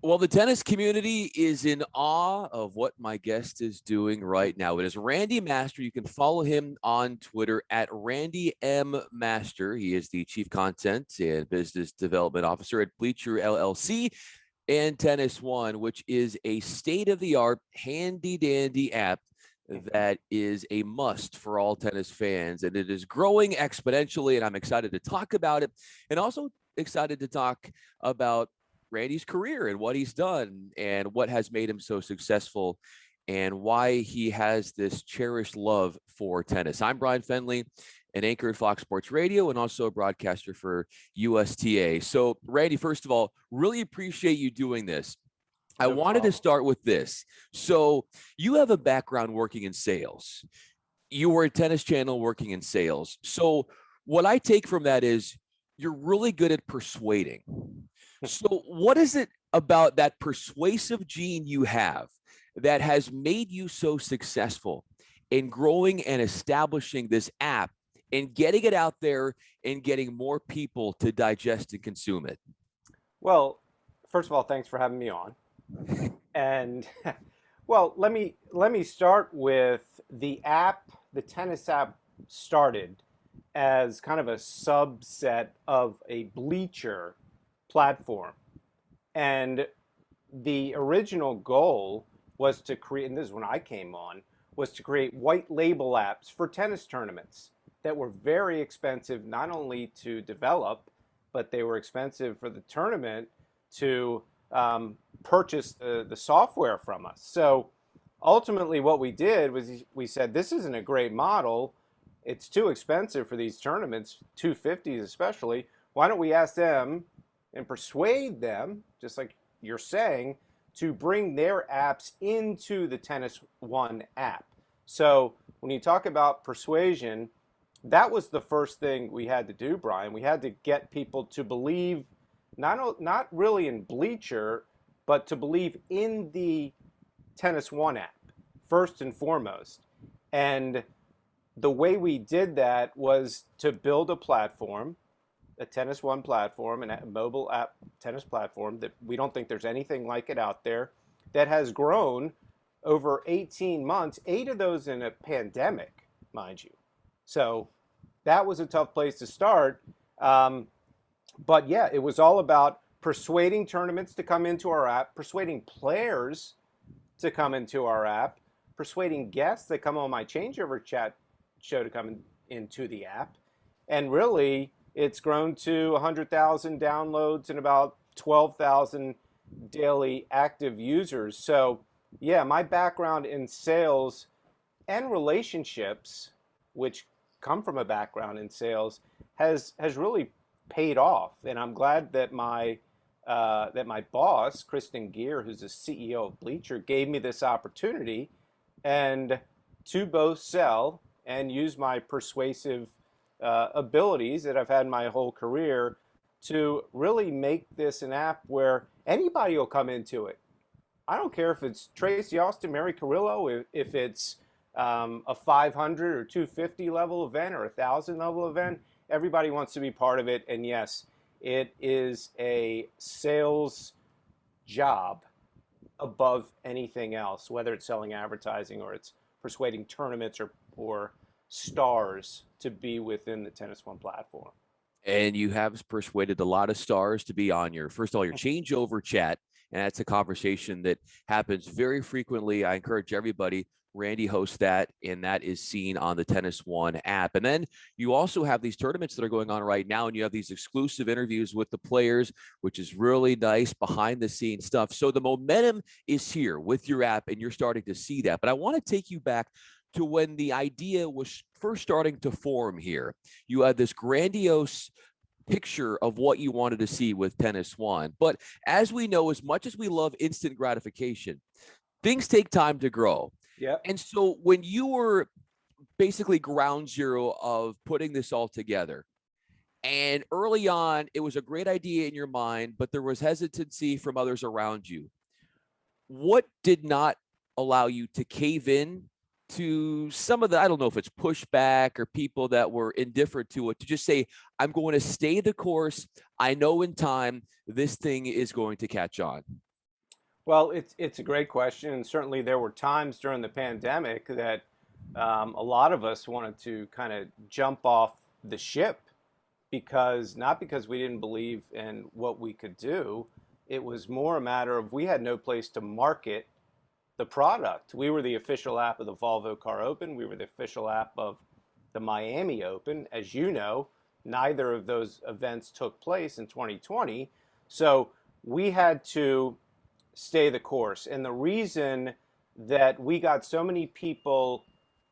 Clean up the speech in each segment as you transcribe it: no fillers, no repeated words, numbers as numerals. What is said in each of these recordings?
Well, the tennis community is in awe of what my guest is doing right now. It is Randy Master. You can follow him on Twitter at Randy M. Master. He is the Chief Content and Business Development Officer at Bleachr, LLC, and TennisONE, which is a state-of-the-art, handy-dandy app that is a must for all tennis fans. And it is growing exponentially, and I'm excited to talk about it, and also excited to talk about Randy's career and what he's done and what has made him so successful and why he has this cherished love for tennis. I'm Bryan Fenley, an anchor at Fox Sports Radio and also a broadcaster for USTA. So, Randy, first of all, really appreciate you doing this. I wanted to start with this. So you have a background working in sales. You were at Tennis Channel working in sales. So what I take from that is you're really good at persuading. So what is it about that persuasive gene you have that has made you so successful in growing and establishing this app and getting it out there and getting more people to digest and consume it? Well, first of all, thanks for having me on. And well, let me start with the app. The tennis app started as kind of a subset of a Bleachr platform. And the original goal was to create, and this is when I came on, was to create white label apps for tennis tournaments that were very expensive, not only to develop, but they were expensive for the tournament to purchase the software from us. So ultimately what we did was we said, this isn't a great model. It's too expensive for these tournaments, 250s especially. Why don't we ask them and persuade them, just like you're saying, to bring their apps into the TennisONE app. So when you talk about persuasion, that was the first thing we had to do, Brian. We had to get people to believe not really in Bleachr, but to believe in the TennisONE app, first and foremost. And the way we did that was to build a platform, a TennisONE platform, and a mobile app tennis platform that we don't think there's anything like it out there, that has grown over 18 months, 8 of those in a pandemic, mind you. So that was a tough place to start. But yeah, it was all about persuading tournaments to come into our app, persuading players to come into our app, persuading guests that come on my Changeover Chat show to come into the app. And really, it's grown to 100,000 downloads and about 12,000 daily active users. So yeah, my background in sales and relationships, which come from a background in sales, has really paid off. And I'm glad that my boss, Kristen Gear, who's the CEO of Bleachr, gave me this opportunity and to both sell and use my persuasive abilities that I've had my whole career to really make this an app where anybody will come into it. I don't care if it's Tracy Austin, Mary Carrillo, if it's a 500 or 250 level event or 1,000 level event. Everybody wants to be part of it. And yes, it is a sales job above anything else, whether it's selling advertising or it's persuading tournaments or stars to be within the TennisONE platform. And you have persuaded a lot of stars to be on your, first of all, your Changeover Chat. And that's a conversation that happens very frequently. I encourage everybody. Randy hosts that, and that is seen on the TennisONE app. And then you also have these tournaments that are going on right now, and you have these exclusive interviews with the players, which is really nice behind-the-scenes stuff. So the momentum is here with your app, and you're starting to see that. But I want to take you back to when the idea was first starting to form here. You had this grandiose picture of what you wanted to see with TennisONE. But as we know, as much as we love instant gratification, things take time to grow. Yeah. And so when you were basically ground zero of putting this all together, and early on, it was a great idea in your mind, but there was hesitancy from others around you. What did not allow you to cave in to some of the, I don't know if it's pushback or people that were indifferent to it, to just say, I'm going to stay the course. I know in time, this thing is going to catch on? Well, it's a great question, and certainly there were times during the pandemic that a lot of us wanted to kind of jump off the ship because not because we didn't believe in what we could do. It was more a matter of we had no place to market the product. We were the official app of the Volvo Car Open. We were the official app of the Miami Open. As you know, neither of those events took place in 2020. So we had to stay the course. And the reason that we got so many people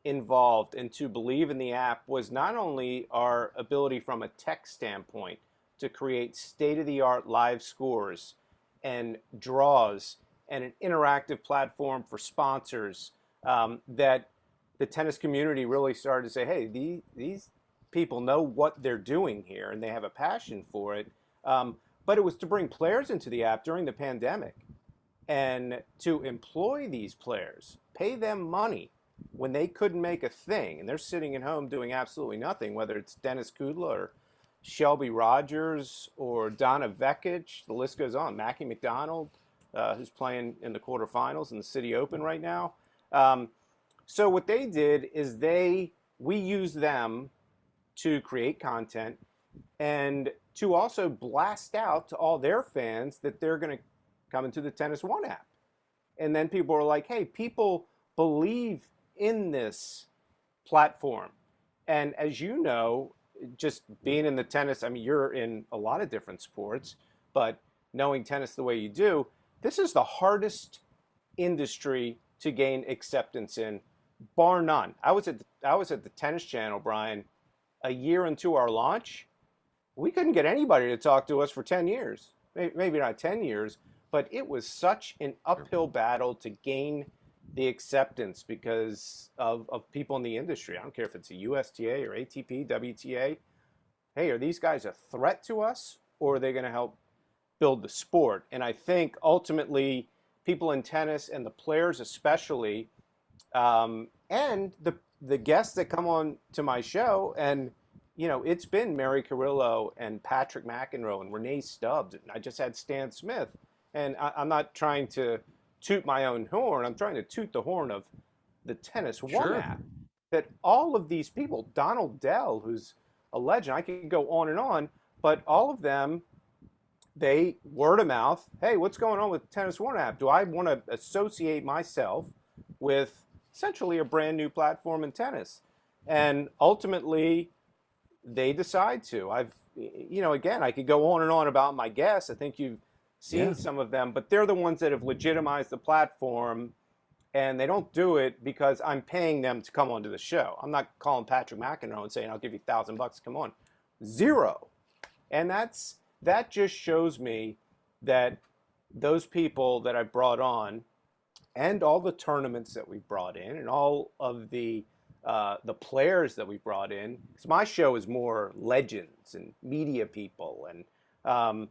involved and to believe in the app was not only our ability from a tech standpoint to create state-of-the-art live scores and draws and an interactive platform for sponsors, that the tennis community really started to say, hey, these people know what they're doing here and they have a passion for it. But it was to bring players into the app during the pandemic and to employ these players, pay them money when they couldn't make a thing, and they're sitting at home doing absolutely nothing, whether it's Dennis Kudla or Shelby Rogers or Donna Vekic, the list goes on. Mackie McDonald, who's playing in the quarterfinals in the City Open right now. So what they did is we used them to create content and to also blast out to all their fans that they're going to come into the TennisONE app. And then people were like, hey, people believe in this platform. And as you know, just being in the tennis, I mean, you're in a lot of different sports, but knowing tennis the way you do, this is the hardest industry to gain acceptance in, bar none. I was at the Tennis Channel, Brian, a year into our launch. We couldn't get anybody to talk to us for 10 years. Maybe not 10 years, but it was such an uphill battle to gain the acceptance because of people in the industry. I don't care if it's a USTA or ATP, WTA. Hey, are these guys a threat to us or are they going to help build the sport? And I think ultimately people in tennis and the players especially, and the guests that come on to my show, and you know, it's been Mary Carrillo and Patrick McEnroe and Renee Stubbs. And I just had Stan Smith. And I'm not trying to toot my own horn. I'm trying to toot the horn of the TennisONE app. That all of these people, Donald Dell, who's a legend, I could go on and on, but all of them, they word of mouth, hey, what's going on with the TennisONE app? Do I want to associate myself with essentially a brand new platform in tennis? And ultimately, they decide to. Again, I could go on and on about my guests. I think you've seen some of them, but they're the ones that have legitimized the platform, and they don't do it because I'm paying them to come onto the show. I'm not calling Patrick McEnroe and saying, I'll give you $1,000 to come on. Zero. And that just shows me that those people that I brought on and all the tournaments that we brought in and all of the players that we brought in, because my show is more legends and media people, and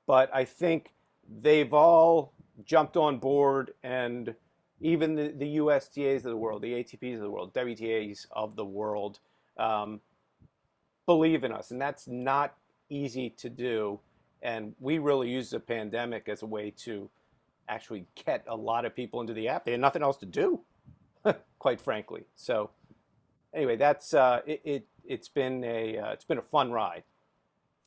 but I think they've all jumped on board, and even the USTAs of the world, the ATPs of the world, WTAs of the world, believe in us, and that's not easy to do. And we really use the pandemic as a way to actually get a lot of people into the app. They had nothing else to do, quite frankly. So anyway, that's it's been a fun ride.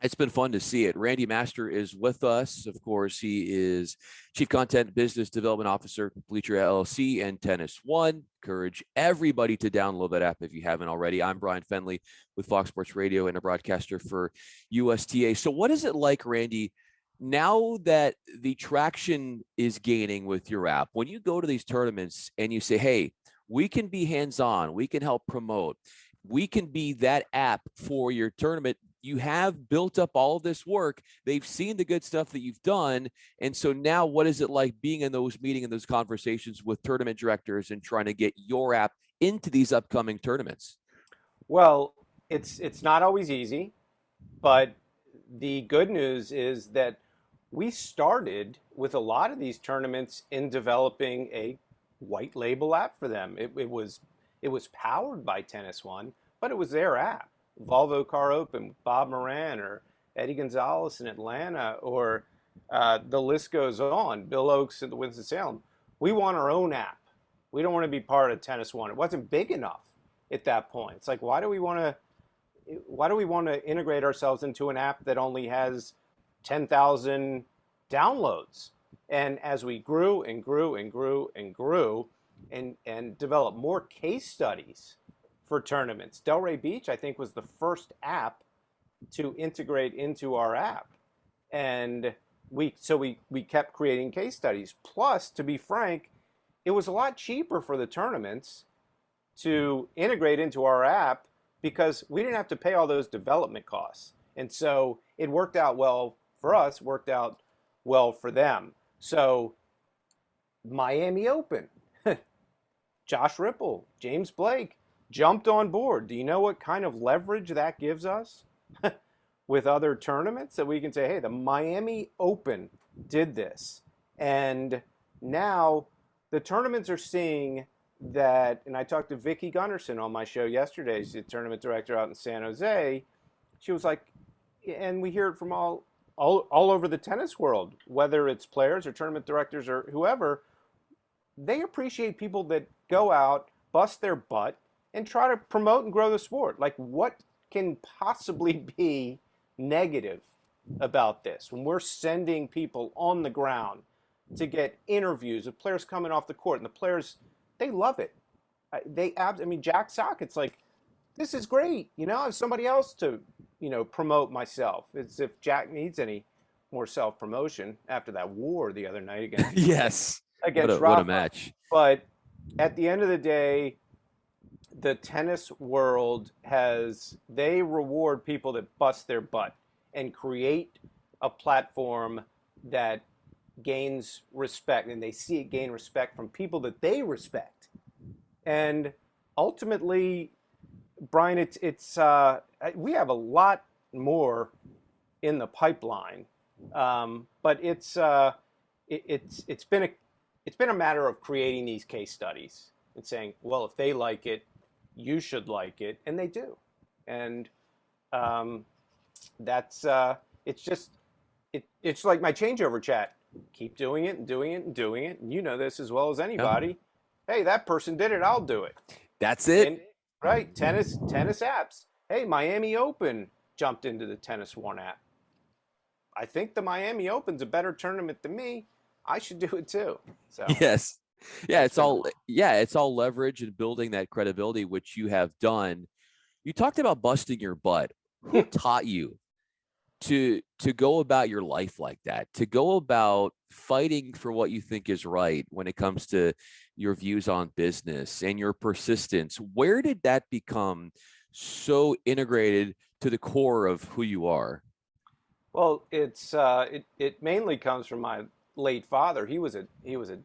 It's been fun to see it. Randy Master is with us. Of course, he is Chief Content Business Development Officer, Bleachr LLC, and TennisONE. Encourage everybody to download that app if you haven't already. I'm Bryan Fenley with Fox Sports Radio and a broadcaster for USTA. So what is it like, Randy, now that the traction is gaining with your app, when you go to these tournaments and you say, hey, we can be hands-on, we can help promote, we can be that app for your tournament. You have built up all of this work. They've seen the good stuff that you've done. And so now what is it like being in those meetings and those conversations with tournament directors and trying to get your app into these upcoming tournaments? Well, it's not always easy, but the good news is that we started with a lot of these tournaments in developing a white label app for them. It was powered by TennisONE, but it was their app. Volvo Car Open, Bob Moran or Eddie Gonzalez in Atlanta, or The list goes on. Bill Oakes at the Winston-Salem. We want our own app. We don't want to be part of TennisONE. It wasn't big enough at that point. It's like, why do we want to integrate ourselves into an app that only has 10,000 downloads? And as we grew and grew and grew and grew and developed more case studies for tournaments, Delray Beach, I think, was the first app to integrate into our app. And we kept creating case studies. Plus, to be frank, it was a lot cheaper for the tournaments to integrate into our app because we didn't have to pay all those development costs. And so it worked out well for us, worked out well for them. So Miami Open, Josh Ripple, James Blake jumped on board. Do you know what kind of leverage that gives us with other tournaments, that we can say, hey, the Miami Open did this. And now the tournaments are seeing that, and I talked to Vicki Gunnarsson on my show yesterday. She's the tournament director out in San Jose. She was like, and we hear it from all over the tennis world, whether it's players or tournament directors or whoever, they appreciate people that go out, bust their butt, and try to promote and grow the sport. Like, what can possibly be negative about this when we're sending people on the ground to get interviews of players coming off the court, and the players, they love it. I mean, Jack Sockett's like, this is great. You know, I have somebody else to, promote myself. It's if Jack needs any more self-promotion after that war the other night against Yes. against What a Rafa. match. But at the end of the day, the tennis world they reward people that bust their butt and create a platform that gains respect, and they see it gain respect from people that they respect. And ultimately, Brian, it's we have a lot more in the pipeline, but it's been a matter of creating these case studies and saying, well, if they like it, you should like it, and they do. And that's it's like my changeover chat. Keep doing it and doing it and doing it. And you know this as well as anybody. Hey, that person did it, I'll do it. That's it. And, right, tennis apps. Hey, Miami Open jumped into the TennisONE app. I think the Miami Open's a better tournament than me. I should do it too. So Yes. Yeah, it's all leverage and building that credibility, which you have done. You talked about busting your butt. Who taught you to go about your life like that, to go about fighting for what you think is right when it comes to your views on business and your persistence? Where did that become so integrated to the core of who you are? Well, it mainly comes from my late father. He was a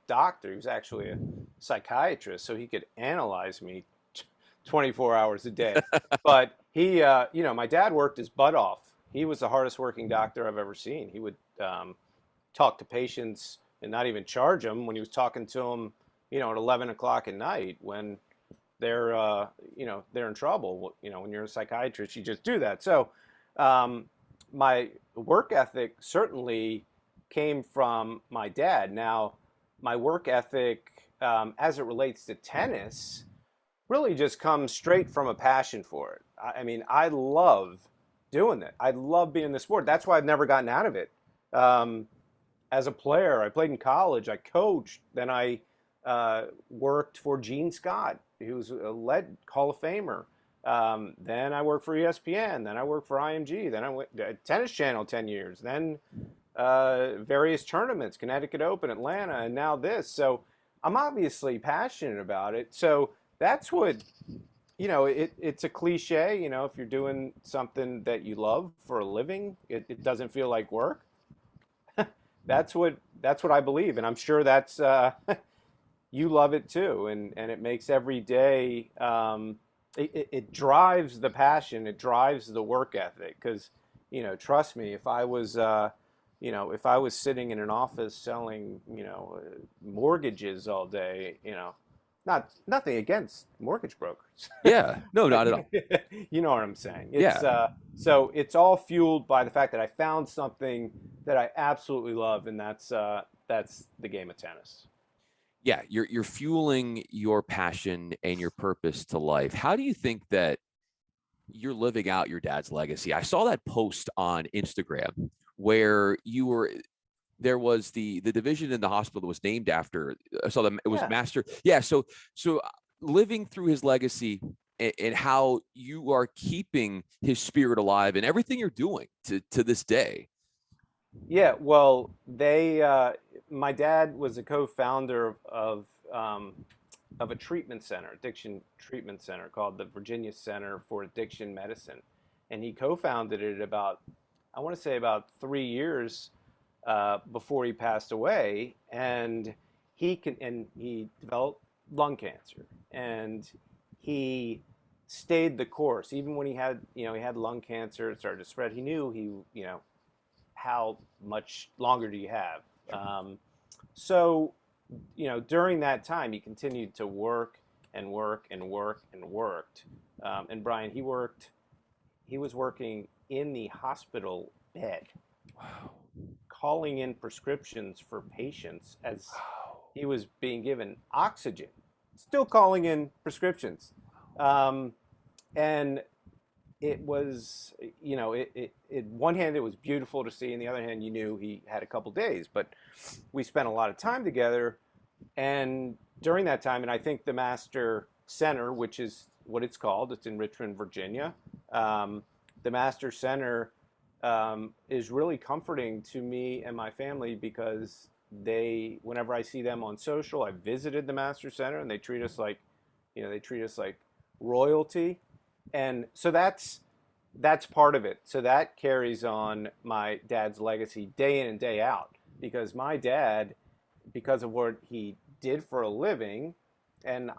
doctor. He was actually a psychiatrist, so he could analyze me 24 hours a day. But he, my dad worked his butt off. He was the hardest working doctor I've ever seen. He would talk to patients and not even charge them when he was talking to them, at 11 o'clock at night when they're in trouble. When you're a psychiatrist, you just do that. So my work ethic certainly came from my dad. Now, my work ethic as it relates to tennis really just comes straight from a passion for it. I mean, I love doing it. I love being in the sport. That's why I've never gotten out of it. As a player, I played in college, I coached, then I worked for Gene Scott, who's a lead Hall of Famer. Then I worked for ESPN, then I worked for IMG, then I went to Tennis Channel 10 years, then various tournaments, Connecticut Open, Atlanta, and now this. So I'm obviously passionate about it. So that's what, it's a cliche, if you're doing something that you love for a living, it doesn't feel like work. That's what I believe. And I'm sure that's, you love it too. And it makes every day, it drives the passion. It drives the work ethic. Because, trust me, if I was sitting in an office selling, mortgages all day, Nothing against mortgage brokers. Yeah, no, But not at all. you know what I'm saying. Yeah, So it's all fueled by the fact that I found something that I absolutely love, and that's the game of tennis. yeah, you're fueling your passion and your purpose to life. How do you think that you're living out your dad's legacy? I saw that post on Instagram where you were there was the division in the hospital that was named after. I saw them. It was Yeah. Master. Yeah. So living through his legacy and how you are keeping his spirit alive in everything you're doing to this day. Yeah, well, my dad was a co-founder of a treatment center, addiction treatment center called the Virginia Center for Addiction Medicine, and he co-founded it about, I want to say about 3 years before he passed away, and he developed lung cancer, and he stayed the course even when he had lung cancer. It started to spread. He knew how much longer do you have? So, during that time, he continued to work and work and work and worked. And Bryan, he was working in the hospital bed, Wow. calling in prescriptions for patients as Wow. he was being given oxygen, still calling in prescriptions. Um, and it was, one hand it was beautiful to see, and the other hand you knew he had a couple days, but we spent a lot of time together. And during that time, and I think the Master Center, which is what it's called, it's in Richmond, Virginia, the Master Center is really comforting to me and my family because whenever I see them on social, I visited the Master Center, and they treat us like, they treat us like royalty. And so that's part of it. So that carries on my dad's legacy day in and day out, because my dad, because of what he did for a living, and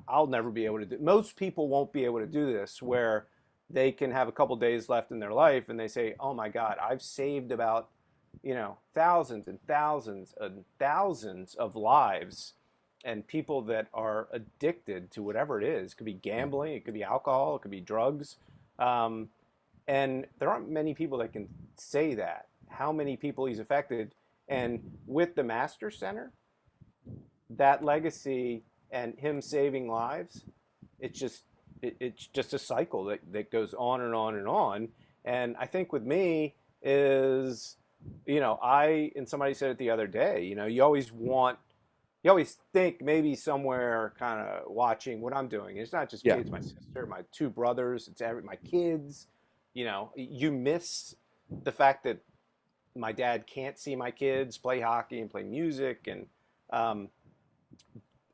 I'll never be able to do. Most people won't be able to do this, where they can have a couple days left in their life and they say, "Oh my God, I've saved about thousands and thousands and thousands of lives." And people that are addicted to whatever it is, it could be gambling, it could be alcohol, it could be drugs, um, and there aren't many people that can say that. How many people he's affected, and with the Master Center, that legacy and him saving lives, it's just a cycle that goes on and on and on. And I think with me is, and somebody said it the other day, you always think maybe somewhere kind of watching what I'm doing. It's not just me, Yeah. it's my sister, my two brothers, my kids. You miss the fact that my dad can't see my kids play hockey and play music. Um,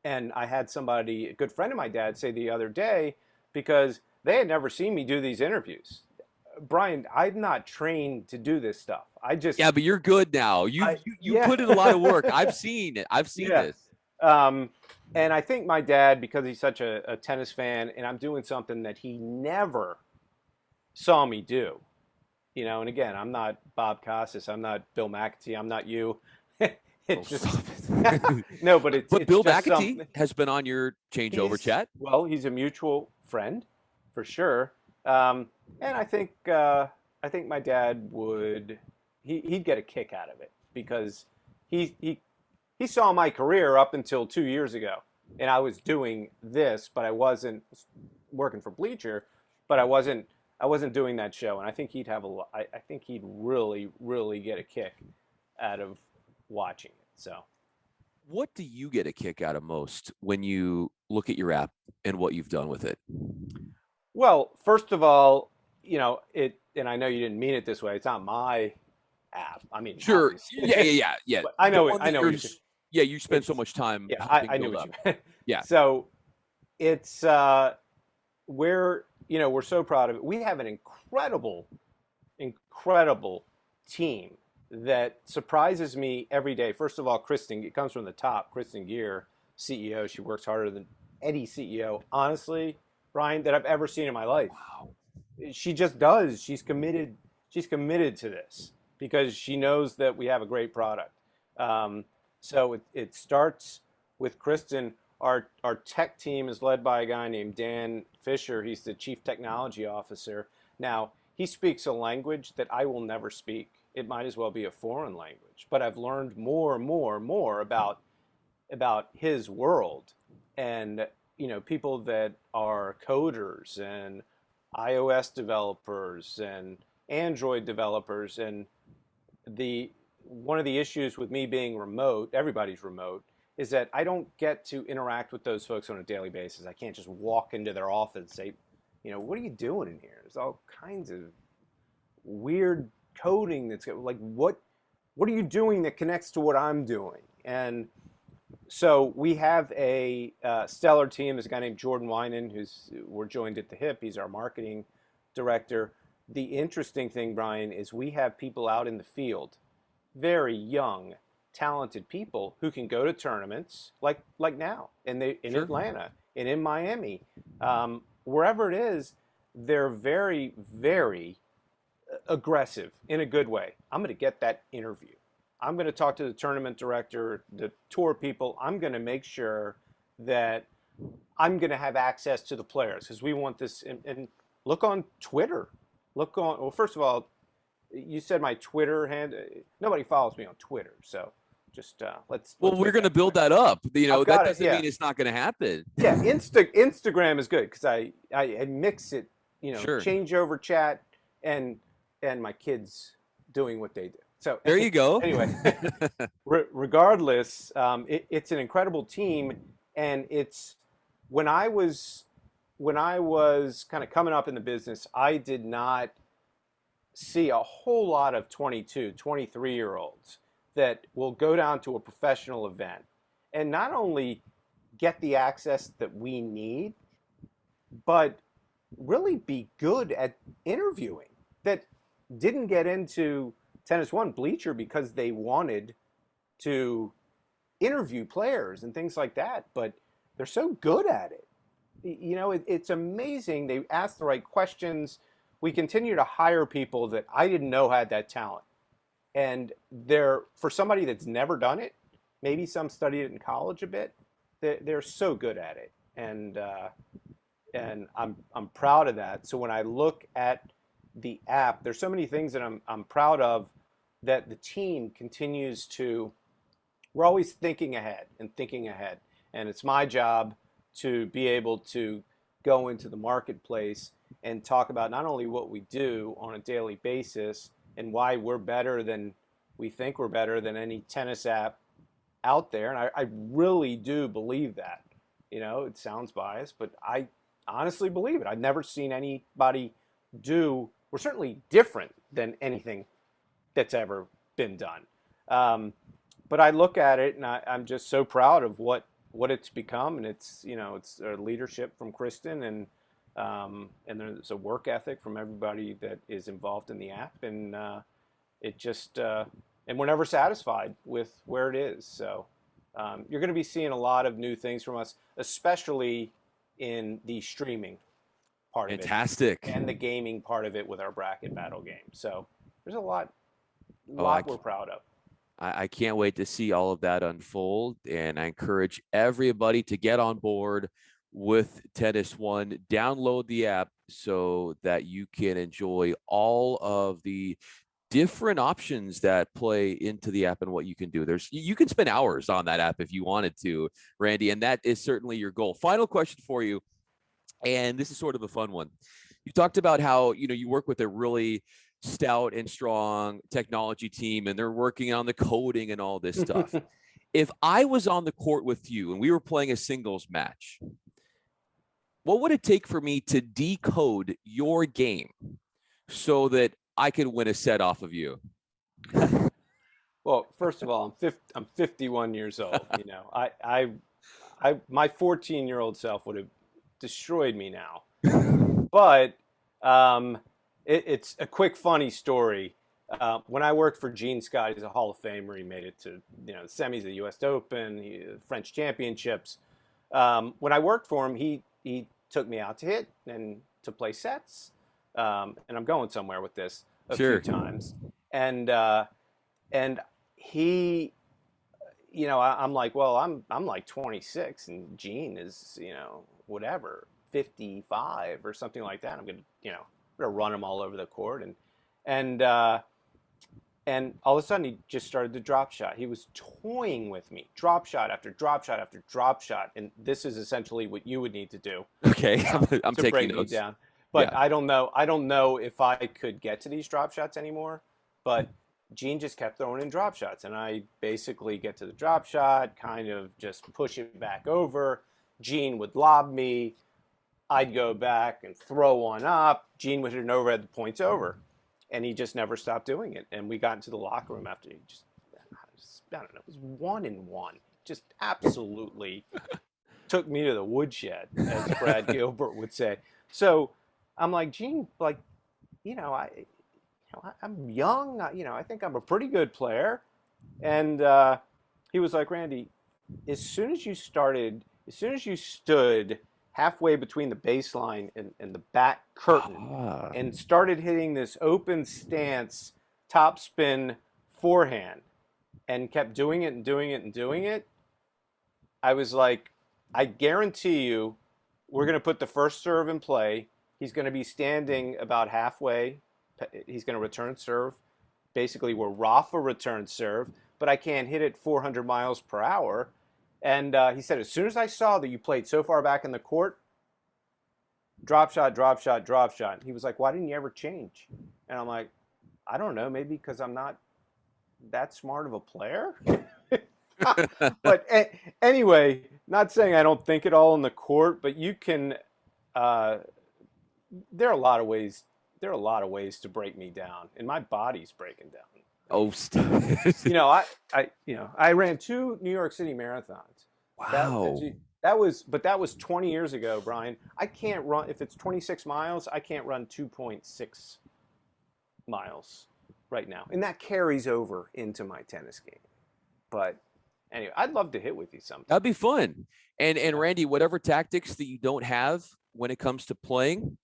and I had somebody, a good friend of my dad, say the other day, because they had never seen me do these interviews. Bryan, I'm not trained to do this stuff. Yeah, but you're good now. You Yeah. put in a lot of work. I've seen it. I've seen Yeah. this. Um, and I think my dad, because he's such a tennis fan, and I'm doing something that he never saw me do. And again, I'm not Bob Costas, I'm not Bill McAtee, I'm not you. Oh, It's just stop it. no, but But it's Bill just McAtee something. has been on your changeover He's chat. well, he's a mutual friend, for sure. And I think my dad would he'd get a kick out of it, because he he he saw my career up until 2 years ago, and I was doing this, but I wasn't working for Bleachr, but I wasn't doing that show, and I think he'd have a lot. I think he'd really get a kick out of watching it. So. What do you get a kick out of most when you look at your app and what you've done with it? Well, first of all, and I know you didn't mean it this way. It's not my app. I mean, Sure. obviously, Yeah. but I The know it. one I that know what you're, you said. yeah, you spend so It's much time yeah. helping I knew build what up. you meant. Yeah. So it's we're so proud of it. We have an incredible team that surprises me every day. First of all, Kristen, it comes from the top. Kristen Gear, CEO. She works harder than any CEO, honestly, Bryan, that I've ever seen in my life. Wow. She just does. She's committed. She's committed to this because she knows that we have a great product. So it starts with Kristen. our tech team is led by a guy named Dan Fisher. He's the chief technology officer. Now, he speaks a language that I will never speak. It might as well be a foreign language. But I've learned more and more and more about his world, and people that are coders and iOS developers and Android developers. And the one of the issues with me being remote, everybody's remote, is that I don't get to interact with those folks on a daily basis. I can't just walk into their office and say, what are you doing in here? There's all kinds of weird coding that's like, what are you doing that connects to what I'm doing? And so we have a stellar team. There's a guy named Jordan Winan, we're joined at the hip. He's our marketing director. The interesting thing, Brian, is we have people out in the field, very young, talented people who can go to tournaments like now in Sure. Atlanta and in Miami, wherever it is. They're very, very aggressive in a good way. I'm going to get that interview. I'm going to talk to the tournament director, the tour people. I'm going to make sure that I'm going to have access to the players, because we want this. And look on Twitter. Well, first of all, you said my Twitter nobody follows me on Twitter, so just let's. Well, we're going to build that up. That doesn't yeah. mean it's not going to happen. Yeah, Instagram is good because I mix it. Sure. Change over chat and my kids doing what they do. So There you go. Anyway, regardless, it's an incredible team, and it's when I was kind of coming up in the business, I did not see a whole lot of 22, 23-year-olds that will go down to a professional event and not only get the access that we need, but really be good at interviewing, that didn't get into TennisONE Bleachr because they wanted to interview players and things like that, but they're so good at it. It's amazing. They ask the right questions. We continue to hire people that I didn't know had that talent. And for somebody that's never done it, maybe some studied it in college a bit, they're so good at it. And I'm proud of that. So when I look at the app, there's so many things that I'm proud of, that the team continues to. We're always thinking ahead. And it's my job to be able to go into the marketplace and talk about not only what we do on a daily basis and why we think we're better than any tennis app out there. And I really do believe that. It sounds biased, but I honestly believe it. I've never seen anybody we're certainly different than anything that's ever been done. But I look at it and I'm just so proud of what it's become, and it's leadership from Kristen, and there's a work ethic from everybody that is involved in the app, and and we're never satisfied with where it is. So you're going to be seeing a lot of new things from us, especially in the streaming part of it. Fantastic. And the gaming part of it with our bracket battle game. So there's a lot we're proud of. I can't wait to see all of that unfold, and I encourage everybody to get on board with TennisONE. Download the app so that you can enjoy all of the different options that play into the app and what you can do. You can spend hours on that app if you wanted to, Randy, and that is certainly your goal. Final question for you, and this is sort of a fun one. You talked about how you work with a really stout and strong technology team, and they're working on the coding and all this stuff. If I was on the court with you and we were playing a singles match, what would it take for me to decode your game so that I could win a set off of you? Well, first of all, I'm 51 years old. My 14-year-old self would have destroyed me now. But it's a quick, funny story. When I worked for Gene Scott, he's a Hall of Famer. He made it to the semis of the USTA Open, French Championships. When I worked for him, he took me out to hit and to play sets. And I'm going somewhere with this a few times. And he I'm like, well, I'm like 26, and Gene is, whatever, 55 or something like that. I'm gonna run him all over the court, and uh, and all of a sudden he just started to drop shot. He was toying with me, drop shot after drop shot after drop shot, and this is essentially what you would need to do Okay, I'm to taking break me notes. down. But Yeah. I don't know if I could get to these drop shots anymore. But Gene just kept throwing in drop shots, and I basically get to the drop shot, kind of just push it back over. Gene would lob me. I'd go back and throw one up. Gene would hit an overhead, the point's over. And he just never stopped doing it. And we got into the locker room after he just, I don't know, it was 1-1. Just absolutely took me to the woodshed, as Brad Gilbert would say. So I'm like, Gene, like, I'm young. I think I'm a pretty good player. And he was like, Randy, as soon as you stood halfway between the baseline and the back curtain Ah, and started hitting this open stance topspin forehand and kept doing it and doing it and doing it, I was like, I guarantee you, we're going to put the first serve in play. He's going to be standing about halfway. He's going to return serve. Basically, where Rafa returns serve, but I can't hit it 400 miles per hour. And he said, as soon as I saw that you played so far back in the court, drop shot, drop shot, drop shot. He was like, why didn't you ever change? And I'm like, I don't know, maybe because I'm not that smart of a player. But anyway, not saying I don't think it all in the court, but you can. Uh, there are a lot of ways. There are a lot of ways to break me down, and my body's breaking down. oh, I ran 2 New York City marathons. That wow. that was 20 years ago, Brian. I can't run if it's 26 miles. I can't run 2.6 miles right now, and that carries over into my tennis game. But anyway, I'd love to hit with you sometime. That'd be fun. And Yeah, Randy, whatever tactics that you don't have when it comes to playing,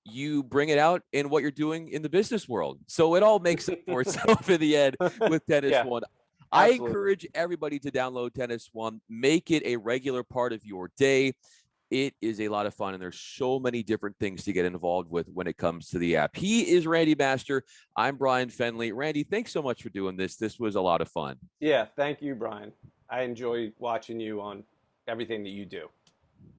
you bring it out in what you're doing in the business world. So it all makes up for itself in the end with Tennis yeah, One. I absolutely. encourage everybody to download Tennis One, make it a regular part of your day. It is a lot of fun, and there's so many different things to get involved with when it comes to the app. He is Randy Master. I'm Bryan Fenley. Randy, thanks so much for doing this. This was a lot of fun. Yeah, thank you, Brian. I enjoy watching you on everything that you do.